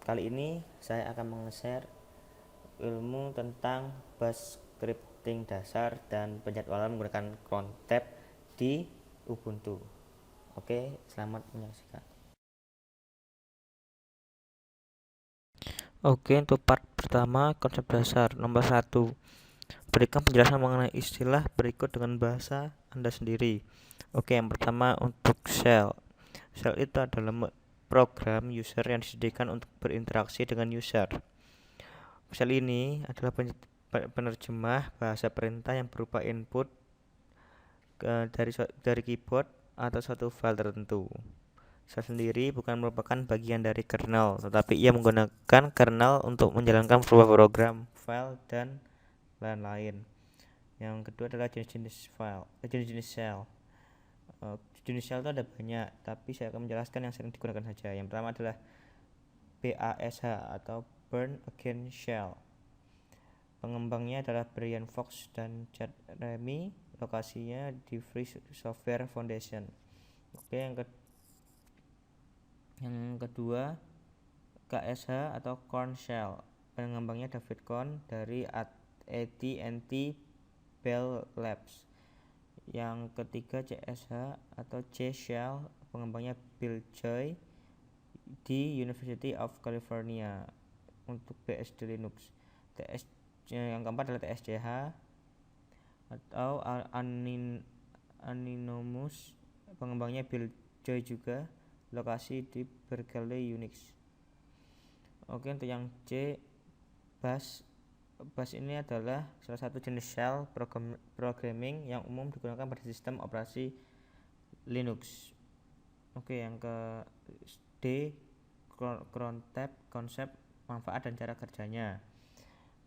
Kali ini saya akan meng-share ilmu tentang bash scripting dasar dan penjadwalan menggunakan cron tab di Ubuntu. Oke, selamat menyaksikan. Oke, untuk part pertama, konsep dasar. Nomor 1, berikan penjelasan mengenai istilah berikut dengan bahasa Anda sendiri. Oke, yang pertama untuk shell. Shell itu adalah program user yang disediakan untuk berinteraksi dengan user. Shell ini adalah penerjemah bahasa perintah yang berupa input dari keyboard atau suatu file tertentu. Shell sendiri bukan merupakan bagian dari kernel, tetapi ia menggunakan kernel untuk menjalankan sebuah program, file, dan lain-lain. Yang kedua adalah jenis-jenis shell. Jenis shell itu ada banyak, tapi saya akan menjelaskan yang sering digunakan saja. Yang pertama adalah BASH atau Burn Again Shell. Pengembangnya adalah Brian Fox dan Chad Remy. Lokasinya di Free Software Foundation. Oke, yang kedua KSH atau Corn Shell. Pengembangnya David Cohn dari AT&T Bell Labs. Yang ketiga CSH atau C Shell. Pengembangnya Bill Joy di University of California untuk BSD Linux. Yang keempat adalah TSCH atau Anonymous, pengembangnya Bill Joy juga, lokasi di Berkeley, Unix. Oke, untuk yang C, bash ini adalah salah satu jenis shell programming yang umum digunakan pada sistem operasi Linux. Oke, yang ke D, cron tab, konsep, manfaat dan cara kerjanya.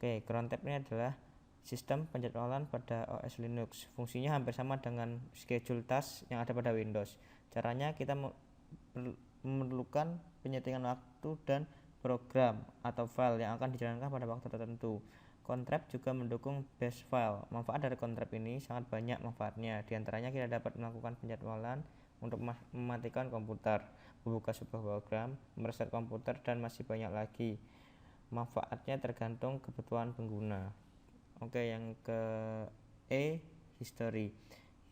Oke, cron tab ini adalah sistem penjadwalan pada OS Linux. Fungsinya hampir sama dengan schedule task yang ada pada Windows. Caranya kita memerlukan penyetingan waktu dan program atau file yang akan dijalankan pada waktu tertentu. Crontab juga mendukung bash file. Manfaat dari crontab ini sangat banyak manfaatnya. Di antaranya kita dapat melakukan penjadwalan untuk mematikan komputer, membuka sebuah program, mereset komputer, dan masih banyak lagi. Manfaatnya tergantung kebutuhan pengguna. Oke, yang ke E, history.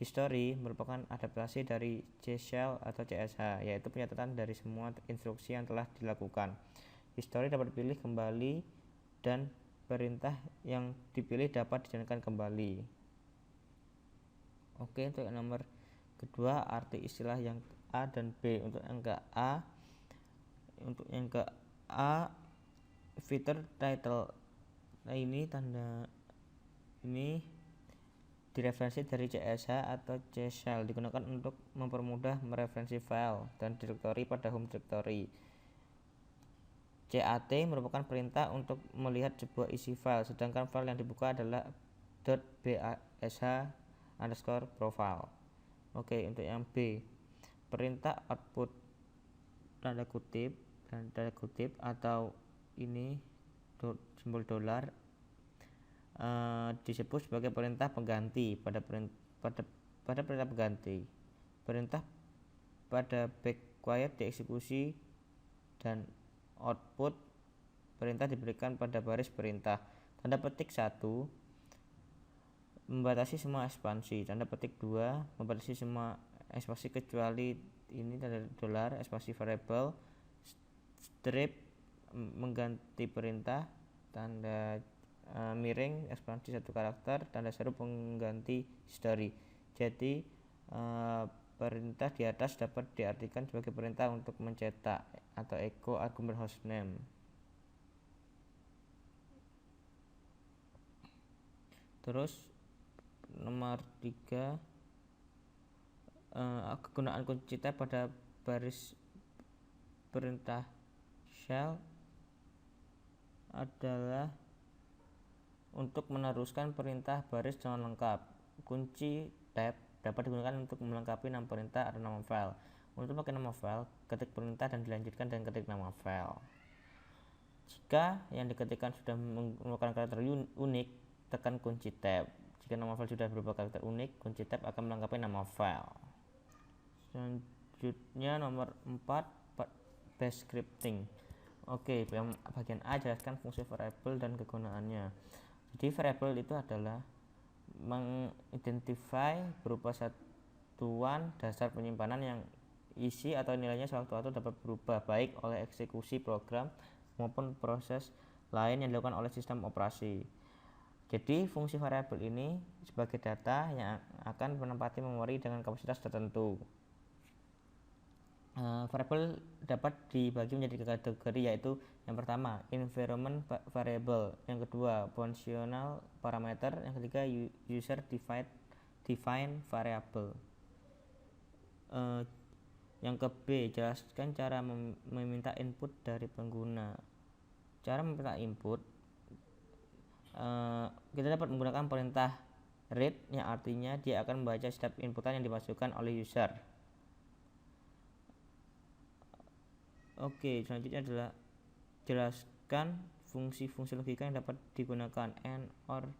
History merupakan adaptasi dari C-shell atau CSH, yaitu pencatatan dari semua instruksi yang telah dilakukan. History dapat dipilih kembali dan perintah yang dipilih dapat dijalankan kembali. Oke, untuk nomor kedua, arti istilah yang A dan B. Untuk yang ke A, feature title. Nah, ini tanda ini direferensi dari CSH atau C-shell, digunakan untuk mempermudah mereferensi file dan direktori pada home directory. CAT merupakan perintah untuk melihat sebuah isi file, sedangkan file yang dibuka adalah .bash_profile. Oke, untuk yang B, perintah output tanda kutip atau ini simbol $, disebut sebagai perintah pengganti pada perintah pengganti. Perintah pada backwire dieksekusi dan output perintah diberikan pada baris perintah. Tanda petik 1 membatasi semua ekspansi. Tanda petik 2 membatasi semua ekspansi kecuali ini tanda $, ekspansi variable. Strip mengganti perintah. Tanda miring ekspansi satu karakter. Tanda seru pengganti history. Jadi perintah di atas dapat diartikan sebagai perintah untuk mencetak atau echo argumen hostname. Terus nomor 3, kegunaan kunci tab pada baris perintah shell adalah untuk meneruskan perintah baris dengan lengkap. Kunci tab dapat digunakan untuk melengkapi nama perintah atau nama file. Untuk pakai nama file, ketik perintah dan dilanjutkan dengan ketik nama file. Jika yang diketikkan sudah merupakan karakter unik, tekan kunci tab. Jika nama file sudah berupa karakter unik, kunci tab akan melengkapi nama file. Selanjutnya nomor 4, bash scripting. Oke, yang bagian A jelaskan fungsi variabel dan kegunaannya. Jadi variabel itu adalah mengidentify berupa satuan dasar penyimpanan yang isi atau nilainya sewaktu-waktu dapat berubah baik oleh eksekusi program maupun proses lain yang dilakukan oleh sistem operasi. Jadi fungsi variabel ini sebagai data yang akan menempati memori dengan kapasitas tertentu. Variabel dapat dibagi menjadi kategori, yaitu yang pertama environment variable, yang kedua functional parameter, yang ketiga user defined variable. Yang ke B, jelaskan cara meminta input dari pengguna. Cara meminta input, kita dapat menggunakan perintah read, yang artinya dia akan membaca setiap inputan yang dimasukkan oleh user. Oke, selanjutnya adalah jelaskan fungsi-fungsi logika yang dapat digunakan AND, OR,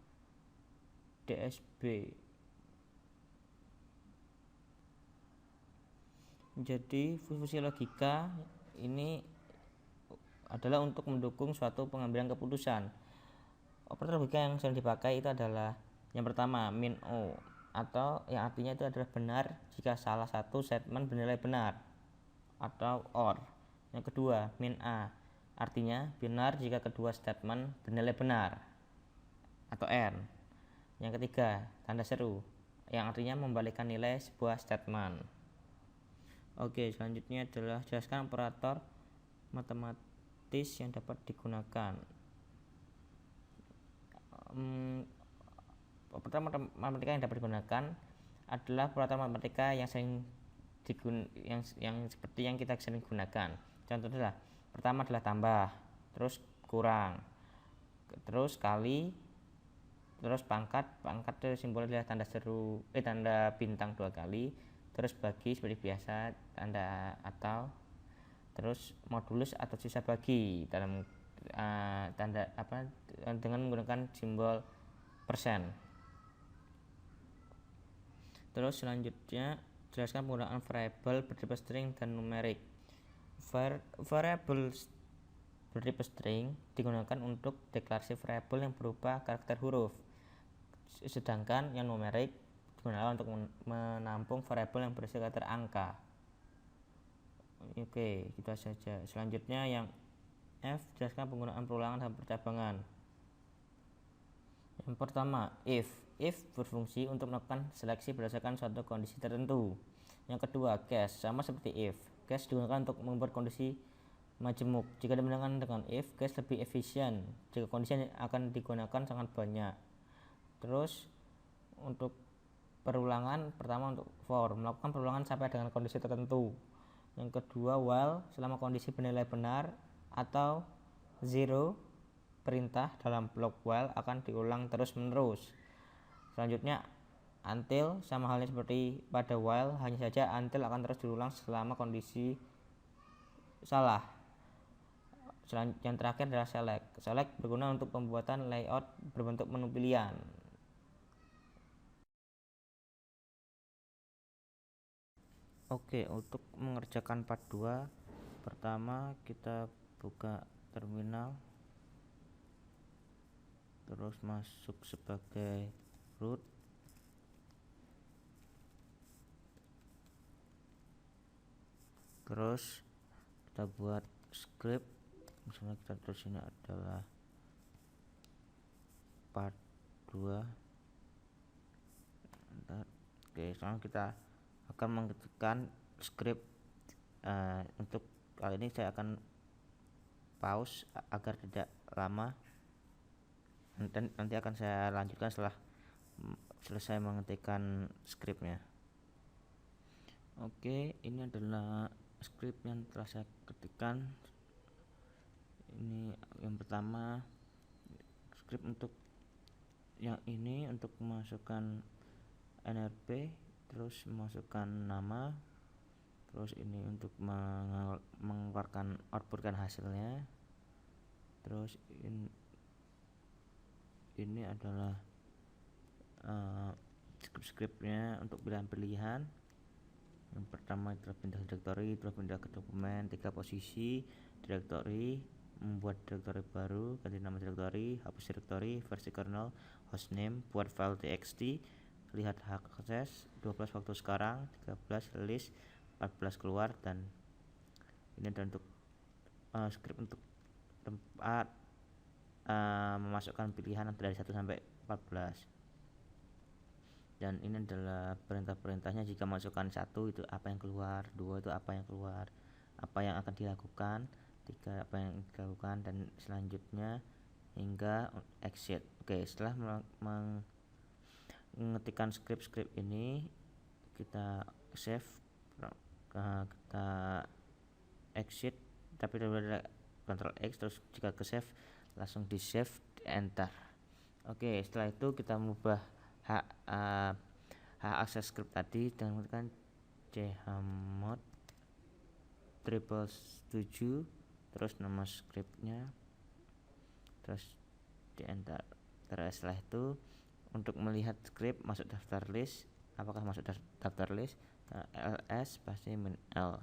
DSB. Jadi fungsi logika ini adalah untuk mendukung suatu pengambilan keputusan. Operator logika yang sering dipakai itu adalah yang pertama min O, atau yang artinya itu adalah benar jika salah satu statement bernilai benar, atau OR. Yang kedua min A, artinya benar jika kedua statement bernilai benar, atau AND. Yang ketiga tanda seru, yang artinya membalikkan nilai sebuah statement. Oke, selanjutnya adalah jelaskan operator matematis yang dapat digunakan. Operator matematika yang dapat digunakan adalah operator matematika yang sering yang seperti yang kita sering gunakan. Contohnya adalah pertama adalah tambah, terus kurang, terus kali, terus pangkat itu simbolnya adalah tanda seru, tanda bintang 2 kali, terus bagi seperti biasa tanda atau, terus modulus atau sisa bagi dalam tanda dengan menggunakan simbol persen. Terus selanjutnya jelaskan penggunaan variabel bertipe string dan numerik. Variabel bertipe string digunakan untuk deklarasi variabel yang berupa karakter huruf, sedangkan yang numerik digunakan untuk menampung variabel yang berisi karakter angka. Oke, kita saja. Selanjutnya yang F, jelaskan penggunaan perulangan dan percabangan. Yang pertama, if berfungsi untuk melakukan seleksi berdasarkan suatu kondisi tertentu. Yang kedua, case, sama seperti if. Case digunakan untuk membuat kondisi majemuk. Jika dibandingkan dengan if, case lebih efisien jika kondisi yang akan digunakan sangat banyak. Terus untuk perulangan, pertama untuk for, melakukan perulangan sampai dengan kondisi tertentu. Yang kedua, while, selama kondisi bernilai benar, atau zero, perintah dalam blok while akan diulang terus menerus. Selanjutnya until, sama halnya seperti pada while, hanya saja until akan terus diulang selama kondisi salah. Yang terakhir adalah select berguna untuk pembuatan layout berbentuk menu pilihan. Oke, untuk mengerjakan part 2, pertama kita buka terminal, terus masuk sebagai root, terus kita buat script. Misalnya kita terus ini adalah part 2. Oke, sekarang kita akan mengetikkan script. Untuk kali ini saya akan pause agar tidak lama, dan nanti akan saya lanjutkan setelah selesai mengetikkan scriptnya. Oke, ini adalah script yang telah saya ketikkan. Ini yang pertama, script untuk yang ini untuk memasukkan NRP, terus memasukkan nama, terus ini untuk mengeluarkan outputkan hasilnya, terus ini adalah script-scriptnya untuk pilihan-pilihan. Yang pertama adalah pindah direktori, terus pindah ke dokumen, 3 posisi direktori, membuat direktori baru, ganti nama direktori, hapus direktori, versi kernel, hostname, buat file txt, lihat hak akses, 12 waktu sekarang, 13 rilis, 14 keluar, dan ini adalah untuk script untuk tempat memasukkan pilihan dari 1 sampai 14. Dan ini adalah perintah-perintahnya. Jika masukkan 1 itu apa yang keluar, 2 itu apa yang keluar, apa yang akan dilakukan, 3 apa yang dilakukan, dan selanjutnya hingga exit. Oke, setelah mengetikkan script ini, kita save, kita exit, tapi daripada Ctrl X, terus jika ke save langsung di save, di enter. Oke, setelah itu kita mengubah hak akses script tadi dengan menggunakan chmod 777, terus nama scriptnya, terus di enter. Terus setelah itu untuk melihat script masuk daftar list, apakah masuk daftar list, ls pasti -l.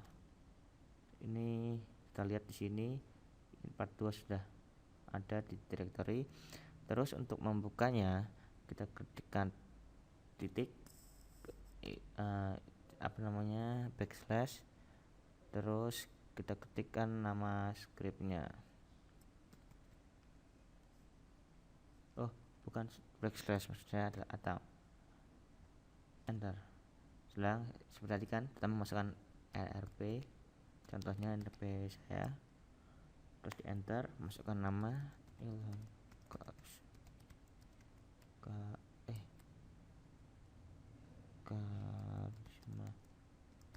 Ini kita lihat di sini part 2 sudah ada di directory. Terus untuk membukanya kita ketikkan titik backslash, terus kita ketikkan nama scriptnya. Oh, bukan backslash, maksudnya adalah atau enter. Seperti tadi kan kita memasukkan rp, contohnya rp saya, terus di enter, masukkan nama Ilham Karisma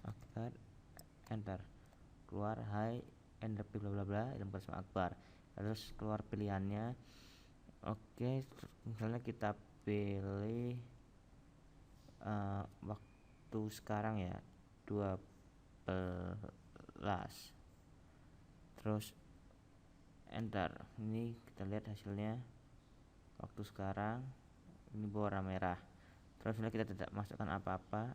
Akbar, enter, keluar hai NRP bla bla bla Ilham Karisma Akbar, terus keluar pilihannya. Oke, misalnya kita pilih waktu sekarang ya 12, terus enter. Ini kita lihat hasilnya waktu sekarang, ini berwarna merah. Terus kita tidak masukkan apa-apa,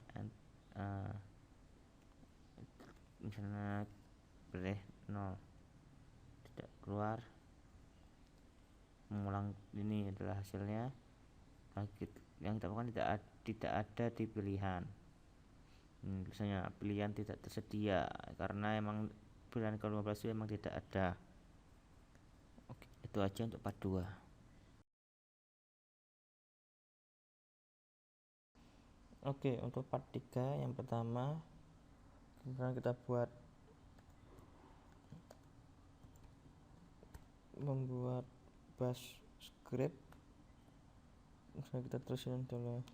misalnya pilih 0, tidak keluar, mengulang. Ini adalah hasilnya. Yang kita lakukan tidak ada di pilihan. Misalnya pilihan tidak tersedia karena emang pilihan ke-15 itu emang tidak ada. Oke, itu aja untuk part 2. Oke, untuk part 3 yang pertama kita membuat bash script. Misalnya kita tulisin adalah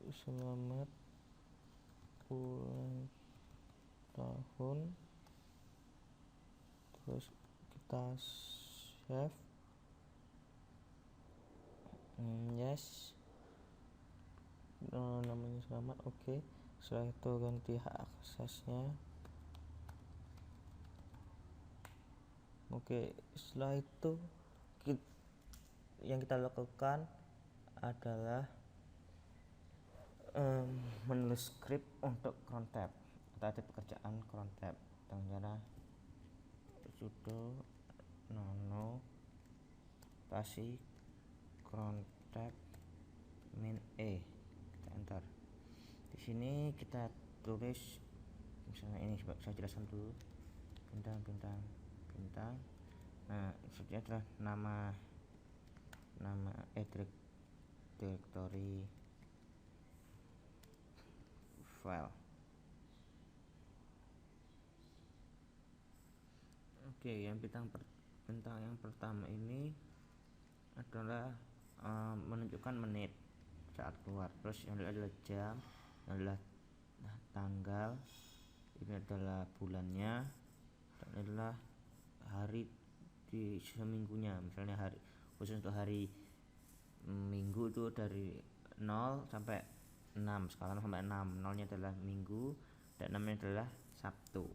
selamat ulang tahun, terus kita save, yes, namanya selamat. Oke, setelah itu ganti hak aksesnya. Oke, setelah itu yang kita lakukan adalah menulis script untuk cron tab. Kita ada pekerjaan cron tab dengan cara sudo nano spasi cron tab min e, kita enter. Di sini kita tulis misalnya ini, saya jelaskan dulu, bintang. Nah, maksudnya adalah nama directory file. Oke, yang bintang yang pertama ini adalah menunjukkan menit saat keluar. Terus yang adalah jam, yang adalah tanggal, ini adalah bulannya, dan adalah hari di seminggunya. Misalnya hari khusus untuk hari minggu itu dari 0 sampai 6, skala 0 sampai 6. 0-nya adalah minggu dan 6-nya adalah Sabtu.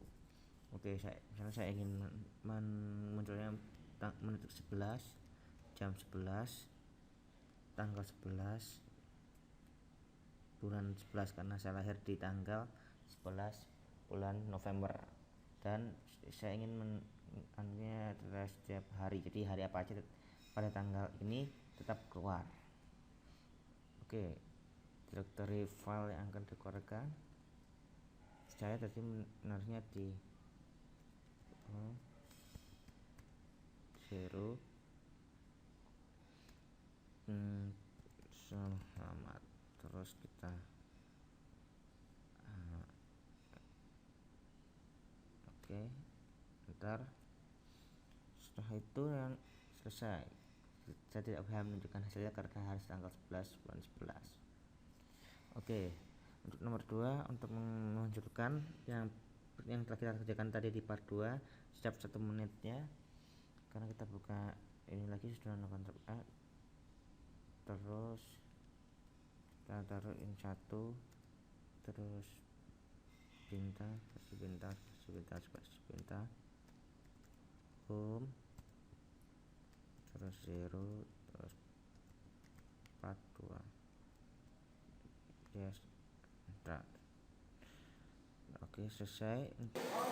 Oke, misalnya saya ingin munculnya menit 11, jam 11, tanggal 11, bulan 11 karena saya lahir di tanggal 11 bulan November, dan saya ingin anunya adalah setiap hari, jadi hari apa aja pada tanggal ini tetap keluar. Oke, directory file yang akan dikeluarkan saya tadi benarnya di 0 selamat, terus kita oke, ntar setelah itu yang selesai. Saya tidak bisa menunjukkan hasilnya karena harus tanggal 11 bulan 11. Oke, untuk nomor 2 untuk menunjukkan yang telah kita kerjakan tadi di part 2 setiap 1 menitnya, karena kita buka ini lagi sudah Ctrl A, terus kita taruh in 1, terus bintang home, terus 0, terus 42 yes, start. Oke, selesai.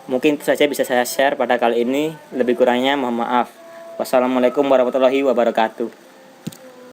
Mungkin itu saja bisa saya share pada kali ini, lebih kurangnya mohon maaf. Wassalamualaikum warahmatullahi wabarakatuh.